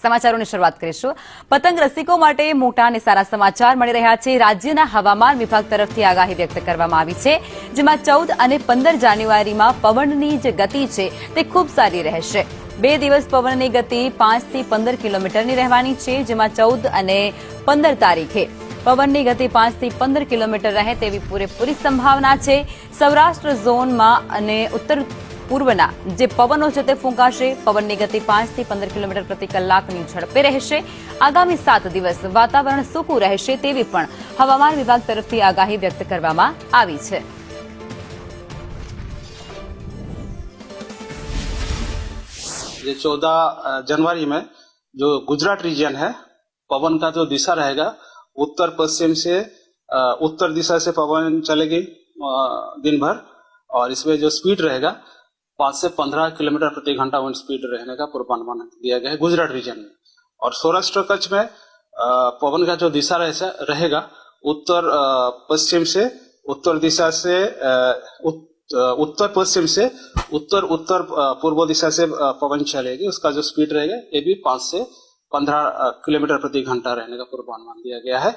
સમાચારોની શરૂઆત કરીશું. પતંગ રસિકો માટે મોટા અને સારા સમાચાર મળી રહ્યા છે. રાજ્યના હવામાન વિભાગ તરફથી આગાહી વ્યક્ત કરવામાં આવી છે, જેમાં 14 અને 15 જાન્યુઆરીમાં પવનની જે ગતિ છે તે ખૂબ સારી રહેશે. 2 દિવસ પવનની ગતિ 5 થી 15 કિલોમીટરની રહેવાની છે, જેમાં 14 અને 15 તારીખે પવનની ગતિ 5 થી 15 કિલોમીટર રહે તેવી પૂરેપૂરી સંભાવના છે. સૌરાષ્ટ્ર ઝોનમાં અને ઉત્તર પૂર્વના જે પવનો છે તે ફૂંકાશે. પવનની ગતિ 5 થી 15 કિલોમીટર પ્રતિ કલાકની ઝડપે રહેશે. આગામી 7 દિવસ વાતાવરણ સૂકું રહેશે તેવી પણ હવામાન વિભાગ તરફથી આગાહી વ્યક્ત કરવામાં આવી છે. ये 14 जनवरी में जो गुजरात रीजन है, पवन का जो दिशा रहेगा उत्तर पश्चिम से उत्तर दिशा से पवन चलेगी दिन भर, और इसमें जो स्पीड रहेगा 5 से 15 किलोमीटर प्रति घंटा विंड स्पीड रहने का पूर्वानुमान दिया गया है गुजरात रीजन में. और सौराष्ट्र कच्छ में पवन का जो दिशा रहेगा उत्तर पश्चिम से उत्तर दिशा से उत्तर पश्चिम से उत्तर उत्तर पूर्व दिशा से पवन चलेगी. उसका जो स्पीड रहेगा ये भी 5 से 15 किलोमीटर प्रति घंटा रहने का पूर्वानुमान दिया गया है.